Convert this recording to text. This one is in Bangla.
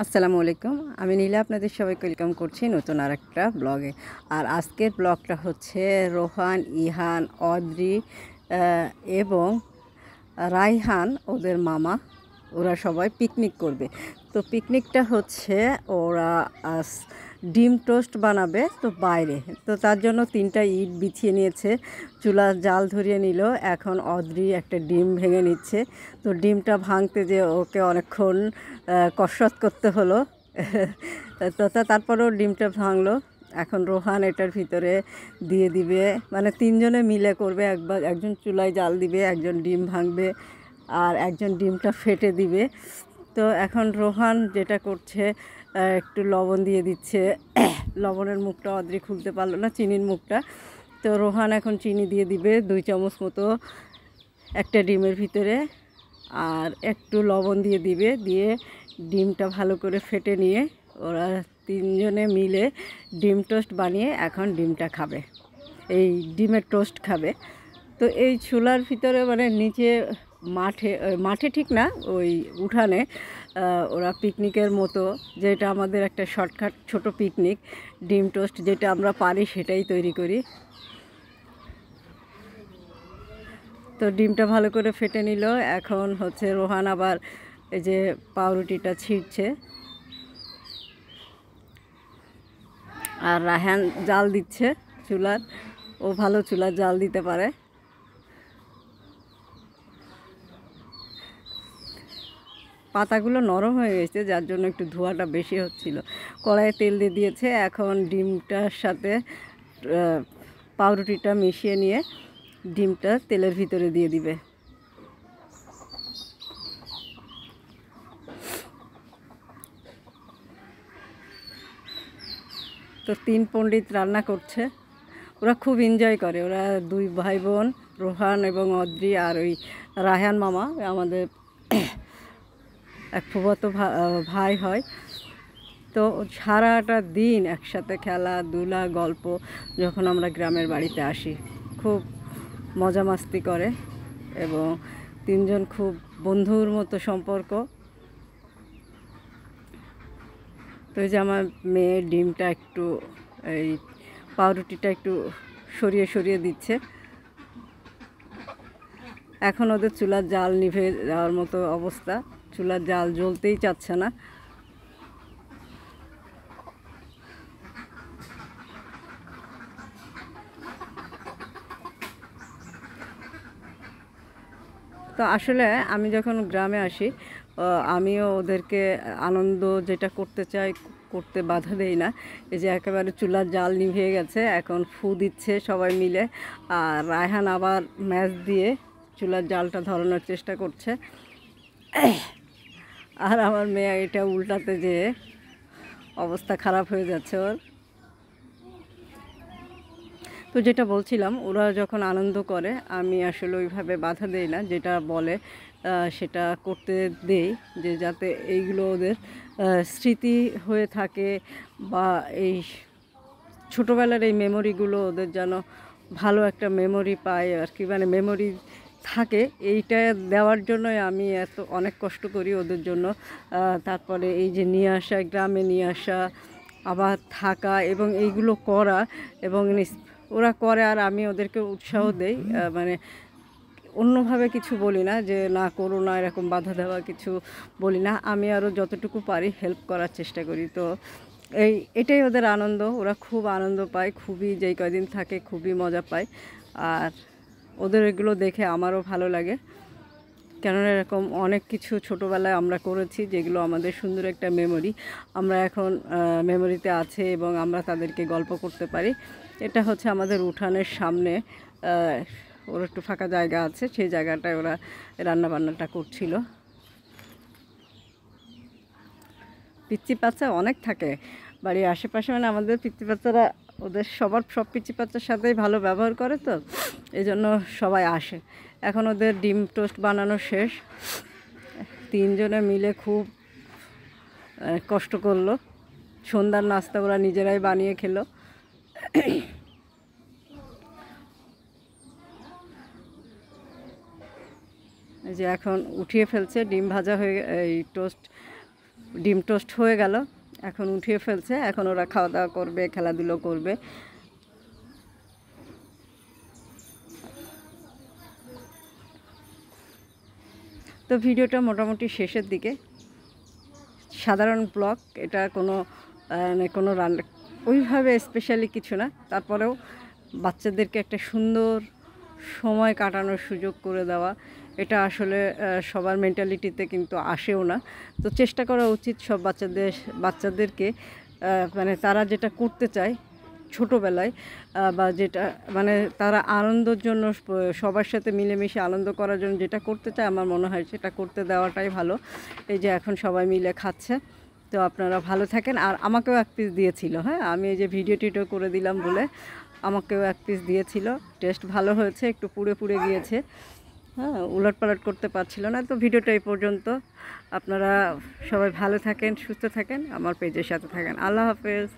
আসসালামু আলাইকুম। আমি নীলা আপনাদের সবাইকে ওয়েলকাম করছি নতুন আরেকটা ব্লগে। আর আজকের ব্লগটা হচ্ছে রোহান, ইহান, অদ্রি এবং রায়হান ওদের মামা, ওরা সবাই পিকনিক করবে। তো পিকনিকটা হচ্ছে ওরা ডিম টোস্ট বানাবে তো বাইরে। তো তার জন্য 3টা ইট বিছিয়ে নিয়েছে, চুলা জাল ধরিয়ে নিল। এখন অদ্রি একটা ডিম ভেঙে নিচ্ছে। তো ডিমটা ভাঙতে যে ওকে অনেকক্ষণ কসরত করতে হলো। তো তারপরেও ডিমটা ভাঙলো। এখন রোহান এটার ভিতরে দিয়ে দিবে, মানে 3জনে মিলে করবে। একজন চুলায় জাল দিবে, একজন ডিম ভাঙবে, আর একজন ডিমটা ফেটে দিবে। তো এখন রোহান যেটা করছে, একটু লবণ দিয়ে দিচ্ছে। লবণের মুখটা অদ্রি খুলতে পারলো না, চিনির মুখটা। তো রোহান এখন চিনি দিয়ে দিবে 2 চামচ মতো একটা ডিমের ভিতরে, আর একটু লবণ দিয়ে দিবে। দিয়ে ডিমটা ভালো করে ফেটে নিয়ে ওরা 3জনে মিলে ডিম টোস্ট বানিয়ে এখন ডিমটা খাবে, এই ডিমের টোস্ট খাবে। তো এই চুলার ভিতরে মানে নিচে মাঠে ঠিক না, ওই উঠানে ওরা পিকনিকের মতো, যেটা আমাদের একটা শর্টকাট ছোট পিকনিক, ডিম টোস্ট যেটা আমরা পারি সেটাই তৈরি করি। তো ডিমটা ভালো করে ফেটে নিল। এখন হচ্ছে রোহান আবার এই যে পাউরুটিটা ছিঁড়ছে, আর রায়হান জাল দিচ্ছে চুলার। ও ভালো চুলার জাল দিতে পারে। পাতাগুলো নরম হয়ে গেছে, যার জন্য একটু ধোঁয়াটা বেশি হচ্ছিল। কড়াইয়ে তেল দিয়ে দিয়েছে। এখন ডিমটার সাথে পাউরুটিটা মিশিয়ে নিয়ে ডিমটা তেলের ভিতরে দিয়ে দিবে। তো 3 পণ্ডিত রান্না করছে। ওরা খুব এনজয় করে। ওরা 2 ভাই বোন, রোহান এবং অদ্রি, আর ওই রায়হান মামা আমাদের এক ফুফাতো ভাই হয়। তো সারাটা দিন একসাথে খেলাধুলা, গল্প, যখন আমরা গ্রামের বাড়িতে আসি খুব মজা মাস্তি করে, এবং 3জন খুব বন্ধুর মতো সম্পর্ক। তো এই যে আমার মেয়ে ডিমটা একটু, এই পাউরুটিটা একটু সরিয়ে সরিয়ে দিচ্ছে। এখন ওদের চুলার জাল নিভে যাওয়ার মতো অবস্থা, চুলার জাল জ্বলতেই চাচ্ছে না। তো আসলে আমি যখন গ্রামে আসি, আমিও ওদেরকে আনন্দ যেটা করতে চাই করতে বাধা দেই না। এই যে একেবারে চুলার জাল নিভিয়ে গেছে, এখন ফু দিচ্ছে সবাই মিলে, আর রায়হান আবার ম্যাচ দিয়ে চুলার জালটা ধরানোর চেষ্টা করছে। আর আমার মেয়ে এটা উল্টাতে যেয়ে অবস্থা খারাপ হয়ে যাচ্ছে ওর। তো যেটা বলছিলাম, ওরা যখন আনন্দ করে আমি আসলে ওইভাবে বাধা দেই না, যেটা বলে সেটা করতে দেই, যে যাতে এইগুলো ওদের স্মৃতি হয়ে থাকে, বা এই ছোটোবেলার এই মেমোরিগুলো ওদের যেন ভালো একটা মেমোরি পায় আর কি, মানে মেমোরি থাকে। এইটা দেওয়ার জন্যই আমি অনেক কষ্ট করি ওদের জন্য। তারপরে এই যে নিয়ে আসা, গ্রামে নিয়ে আসা, আবার থাকা এবং এইগুলো করা, এবং ওরা করে আর আমি ওদেরকে উৎসাহ দেই। মানে অন্যভাবে কিছু বলি না, যে না করো না, এরকম বাধা দেওয়া কিছু বলি না। আমি আরও যতটুকু পারি হেল্প করার চেষ্টা করি। তো এটাই ওদের আনন্দ। ওরা খুব আনন্দ পায়, খুবই, যেই কয়দিন থাকে খুবই মজা পায়। আর ওদের এগুলো দেখে আমারও ভালো লাগে, কেননা এরকম অনেক কিছু ছোটোবেলায় আমরা করেছি যেগুলো আমাদের সুন্দর একটা মেমোরি, আমরা এখন মেমোরিতে আছে এবং আমরা তাদেরকে গল্প করতে পারি। এটা হচ্ছে আমাদের উঠানের সামনে, ওর একটু ফাঁকা জায়গা আছে, সেই জায়গাটায় ওরা রান্নাবান্নাটা করছিল। পিচ্চি বাচ্চা অনেক থাকে বাড়ির আশেপাশে, মানে আমাদের পিচ্চি বাচ্চারা ওদের সব পিচ্চি বাচ্চার সাথেই ভালো ব্যবহার করে, তো এই জন্য সবাই আসে। এখন ওদের ডিম টোস্ট বানানো শেষ। 3জনে মিলে খুব কষ্ট করলো। সন্ধ্যার নাস্তা ওরা নিজেরাই বানিয়ে খেলো। এই যে এখন উঠিয়ে ফেলছে, ডিম ভাজা হয়ে, এই টোস্ট ডিম টোস্ট হয়ে গেল, এখন উঠিয়ে ফেলছে, এখন ওরা খাওয়া দাওয়া করবে, খেলাধুলো করবে। তো ভিডিওটা মোটামুটি শেষের দিকে, সাধারণ ব্লগ এটা, কোনো রান্না ওইভাবে স্পেশালি কিছু না, তারপরেও বাচ্চাদেরকে একটা সুন্দর সময় কাটানোর সুযোগ করে দেওয়া, এটা আসলে সবার মেন্টালিটিতে কিন্তু আসেও না। তো চেষ্টা করা উচিত সব বাচ্চাদেরকে মানে তারা যেটা করতে চায় ছোটোবেলায়, বা যেটা মানে তারা আনন্দের জন্য সবার সাথে মিলেমিশে আনন্দ করার জন্য যেটা করতে চায়, আমার মনে হয় সেটা করতে দেওয়াটাই ভালো। এই যে এখন সবাই মিলে খাচ্ছে। তো আপনারা ভালো থাকেন। আর আমাকেও এক পিস দিয়েছিল, হ্যাঁ, আমি এই যে ভিডিও টিডিও করে দিলাম বলে আমাকেও এক পিস দিয়েছিল। টেস্ট ভালো হয়েছে, একটু পুড়ে পুড়ে গিয়েছে, হ্যাঁ, উলটপালট করতে পারছিল না। তো ভিডিওটা এই পর্যন্ত। আপনারা সবাই ভালো থাকেন, সুস্থ থাকেন, আমার পেজের সাথে থাকেন। আল্লাহ হাফেজ।